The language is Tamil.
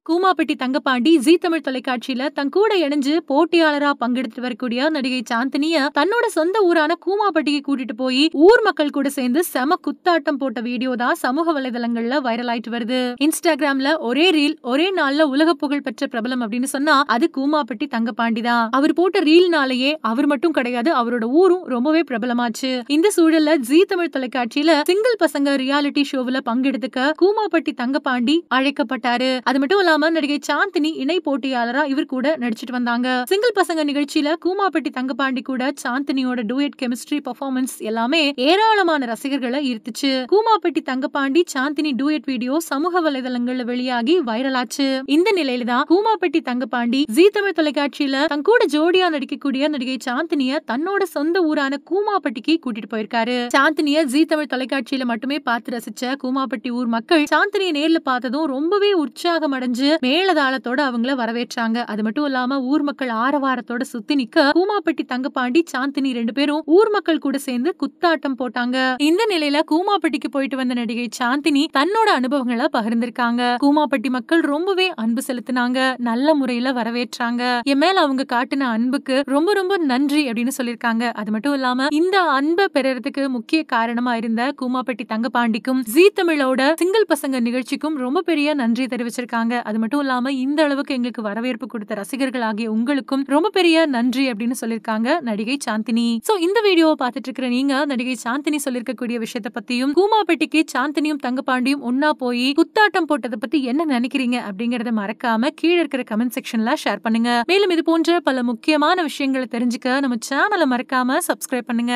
கூமாப்பட்டி தங்கப்பாண்டி ஜீ தமிழ் தொலைக்காட்சியில தன் கூட இணைஞ்சு போட்டியாளரா பங்கெடுத்து வரக்கூடிய நடிகை சாந்தினிய தன்னோட சொந்த ஊரான கூமாப்பட்டிக்கு கூட்டிட்டு போய் ஊர் மக்கள் கூட சேர்ந்து செம குத்தாட்டம் போட்ட வீடியோ தான் சமூக வலைதளங்கள்ல வைரல் ஆயிட்டு வருது. இன்ஸ்டாகிராம்ல ஒரே ரீல் ஒரே நாள்ல உலக புகழ் பெற்ற பிரபலம் அப்படின்னு சொன்னா அது கூமாப்பட்டி தங்கப்பாண்டி தான். அவர் போட்ட ரீல்னாலேயே அவர் மட்டும் கிடையாது, அவரோட ஊரும் ரொம்பவே பிரபலமாச்சு. இந்த சூழல்ல ஜீ தமிழ் தொலைக்காட்சியில சிங்கிள் பசங்க ரியாலிட்டி ஷோவுல பங்கெடுத்துக்க கூமாப்பட்டி தங்கப்பாண்டி அழைக்கப்பட்டாரு. அது மட்டும் நடிகை சாந்தினி இணை போட்டியாளரா இவர் கூட நடிச்சிட்டு வந்தாங்க. சிங்கிள் பசங்க நிகழ்ச்சியில கூமாப்பட்டி தங்கப்பாண்டி கூட சாந்தினியோட டூயட் கெமிஸ்ட்ரி பெர்ஃபார்மன்ஸ் எல்லாமே ஏராளமான ரசிகர்களை ஈர்த்துச்சு. கூமாப்பட்டி தங்கப்பாண்டி சாந்தினி டூயட் வீடியோ சமூக வலைதளங்கள்ல வெளியாகி வைரல் ஆச்சு. இந்த நிலையில தான் கூமாப்பட்டி தங்கப்பாண்டி ஜீ தமிழ் தொலைக்காட்சியில தன் கூட ஜோடியா நடிக்கக்கூடிய நடிகை சாந்தினிய தன்னோட சொந்த ஊரான கூமாப்பட்டிக்கு கூட்டிட்டு போயிருக்காரு. சாந்தினிய ஜீ தமிழ் தொலைக்காட்சியில மட்டுமே பார்த்து ரசிச்ச கூமாப்பட்டி ஊர் மக்கள் சாந்தினியை நேர்ல பார்த்ததும் ரொம்பவே உற்சாகம் அடைஞ்சு மேலதாளத்தோட அவங்கள வரவேற்றாங்க. அது மட்டும் இல்லாம ஊர் மக்கள் ஆரவாரத்தோட சுத்தி நிக்க கூமாப்பட்டி தங்கப்பாண்டி சாந்தினி ரெண்டு பேரும் ஊர் மக்கள் கூட சேர்ந்து குத்தாட்டம் போட்டாங்க. இந்த நிலையில கூமாப்பட்டிக்கு போயிட்டு வந்த நடிகை சாந்தினி தன்னோட அனுபவங்களை பகிர்ந்திருக்காங்க. கூமாப்பட்டி மக்கள் ரொம்பவே அன்பு செலுத்தினாங்க, நல்ல முறையில வரவேற்றாங்க. என் மேல அவங்க காட்டின அன்புக்கு ரொம்ப ரொம்ப நன்றி அப்படின்னு சொல்லிருக்காங்க. அது மட்டும் இல்லாம இந்த அன்பை பெறறதுக்கு முக்கிய காரணமா இருந்த கூமாப்பட்டி தங்கப்பாண்டிக்கும் ஜீ தமிழோட சிங்கிள் பசங்க நிகழ்ச்சிக்கும் ரொம்ப பெரிய நன்றி தெரிவிச்சிருக்காங்க. அது மட்டும் இல்லாம இந்த அளவுக்கு எங்களுக்கு வரவேற்பு கொடுத்த ரசிகர்கள் ஆகிய உங்களுக்கும் ரொம்ப பெரிய நன்றி அப்படின்னு சொல்லிருக்காங்க நடிகை சாந்தினி. சோ இந்த வீடியோவை பார்த்துட்டு இருக்கிற நீங்க நடிகை சாந்தினி சொல்லிருக்கக்கூடிய விஷயத்த பத்தியும் கூமாப்பட்டிக்கு சாந்தினியும் தங்கப்பாண்டியும் ஒன்னா போய் குத்தாட்டம் போட்டதை பத்தி என்ன நினைக்கிறீங்க அப்படிங்கறத மறக்காம கீழே இருக்கிற கமெண்ட் செக்ஷன்ல ஷேர் பண்ணுங்க. மேலும் இது போன்ற பல முக்கியமான விஷயங்களை தெரிஞ்சுக்க நம்ம சேனலை மறக்காம சப்ஸ்கிரைப் பண்ணுங்க.